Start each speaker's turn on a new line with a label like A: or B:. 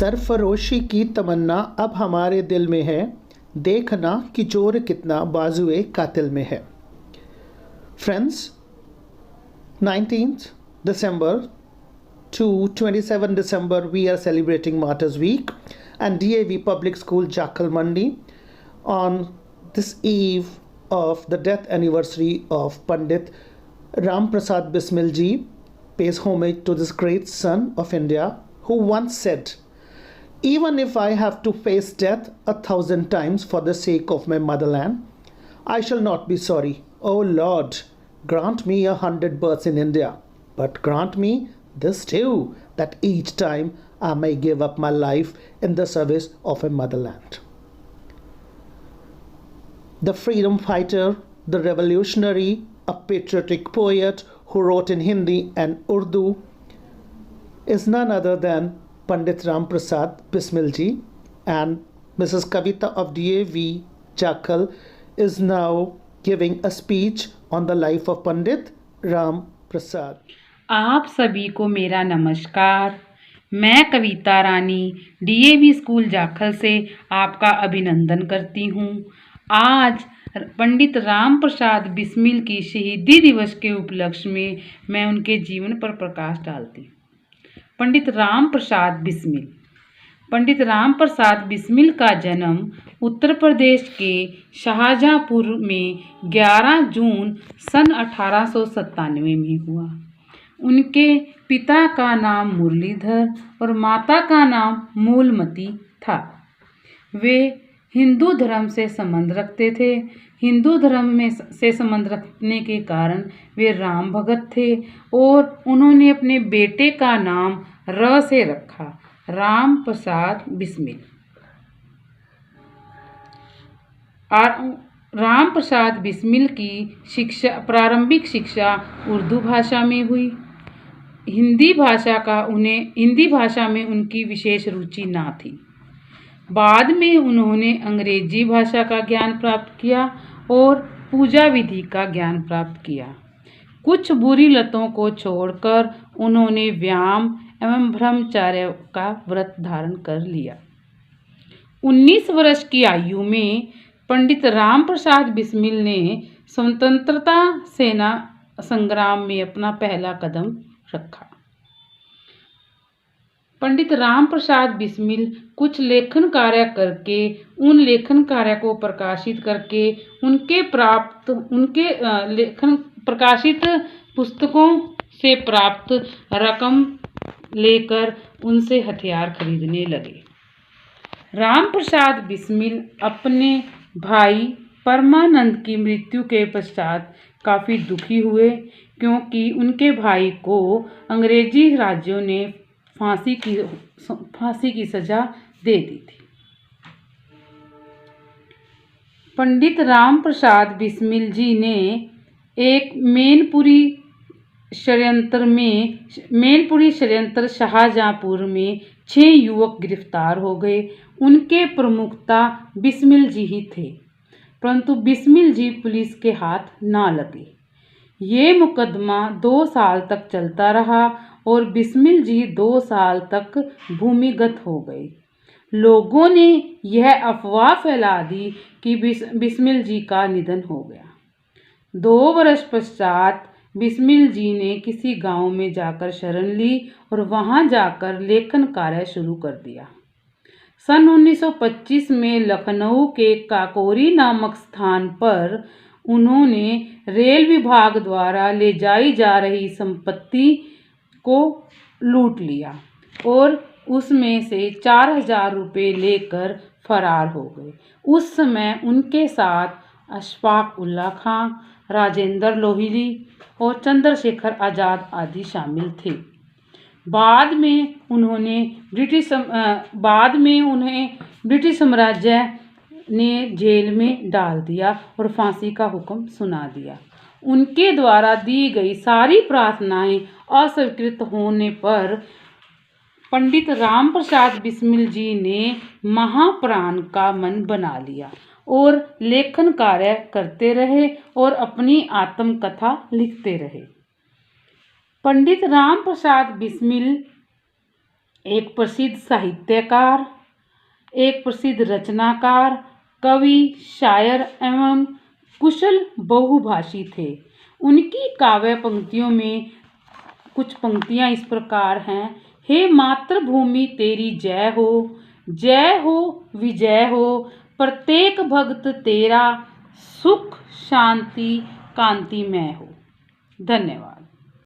A: सरफरोशी की तमन्ना अब हमारे दिल में है, देखना कि जोर कितना बाजुए कातिल में है। Friends, 19th December to 27 December we are celebrating Martyrs Week and DAV Public School Jakhal Mandi on this eve of the death anniversary of Pandit Ram Prasad Bismil ji pays homage to this great son of India who once said, "Even if I have to face death 1,000 times for the sake of my motherland, I shall not be sorry. Oh Lord, grant me 100 births in India, but grant me this too, that each time I may give up my life in the service of my motherland." The freedom fighter, the revolutionary, a patriotic poet who wrote in Hindi and Urdu is none other than Pandit Ram Prasad Bismil ji, and Mrs. Kavita of DAV Jakhal is now giving a speech on the life of Pandit Ram Prasad.
B: आप सभी को मेरा नमस्कार। मैं कविता रानी DAV school Jakhal से आपका अभिनंदन करती हूँ। आज पंडित राम प्रसाद बिस्मिल की शहीदी दिवस के उपलक्ष्य में मैं उनके जीवन पर प्रकाश डालती हूँ। पंडित राम प्रसाद बिस्मिल का जन्म उत्तर प्रदेश के शाहजहाँपुर में 11 जून सन 1897 में हुआ। उनके पिता का नाम मुरलीधर और माता का नाम मूलमती था। वे हिंदू धर्म से संबंध रखते थे। हिंदू धर्म से संबंध रखने के कारण वे राम भगत थे और उन्होंने अपने बेटे का नाम र से रखा, राम प्रसाद बिस्मिल। राम प्रसाद बिस्मिल की प्रारंभिक शिक्षा उर्दू भाषा में हुई। हिंदी भाषा में उनकी विशेष रुचि ना थी। बाद में उन्होंने अंग्रेजी भाषा का ज्ञान प्राप्त किया और पूजा विधि का ज्ञान प्राप्त किया। कुछ बुरी लतों को छोड़कर उन्होंने व्यायाम एवं ब्रह्मचर्य का व्रत धारण कर लिया। 19 वर्ष की आयु में पंडित राम प्रसाद बिस्मिल ने स्वतंत्रता सेना संग्राम में अपना पहला कदम रखा। पंडित राम प्रसाद बिस्मिल कुछ लेखन कार्य करके, उन लेखन कार्य को प्रकाशित करके उनके लेखन प्रकाशित पुस्तकों से प्राप्त रकम लेकर उनसे हथियार खरीदने लगे। राम प्रसाद बिस्मिल अपने भाई परमानंद की मृत्यु के पश्चात काफ़ी दुखी हुए, क्योंकि उनके भाई को अंग्रेजी राज्यों ने फांसी की सजा दे दी थी। पंडित राम प्रसाद बिस्मिल जी ने एक मैनपुरी षड्यंत्र शाहजहाँपुर में 6 युवक गिरफ्तार हो गए। उनके प्रमुखता बिस्मिल जी ही थे, परंतु बिस्मिल जी पुलिस के हाथ ना लगे। ये मुकदमा 2 साल तक चलता रहा और बिस्मिल जी 2 साल तक भूमिगत हो गए। लोगों ने यह अफवाह फैला दी कि बिस्मिल जी का निधन हो गया। 2 वर्ष पश्चात बिस्मिल जी ने किसी गांव में जाकर शरण ली और वहां जाकर लेखन कार्य शुरू कर दिया। सन 1925 में लखनऊ के काकोरी नामक स्थान पर उन्होंने रेल विभाग द्वारा ले जाई जा रही संपत्ति को लूट लिया और उसमें से 4,000 रुपये लेकर फरार हो गए। उस समय उनके साथ अशफाक उल्ला खां, राजेंद्र लोहिड़ी और चंद्रशेखर आज़ाद आदि शामिल थे। बाद में उन्हें ब्रिटिश साम्राज्य ने जेल में डाल दिया और फांसी का हुक्म सुना दिया। उनके द्वारा दी गई सारी प्रार्थनाएं अस्वीकृत होने पर पंडित राम प्रसाद बिस्मिल जी ने महाप्राण का मन बना लिया और लेखन कार्य करते रहे और अपनी आत्मकथा लिखते रहे। पंडित राम प्रसाद बिस्मिल एक प्रसिद्ध साहित्यकार, एक प्रसिद्ध रचनाकार, कवि, शायर एवं कुशल बहुभाषी थे। उनकी काव्य पंक्तियों में कुछ पंक्तियां इस प्रकार हैं। हे मातृभूमि तेरी जय हो विजय हो, प्रत्येक भक्त तेरा सुख शांति कांतिमय हो। धन्यवाद।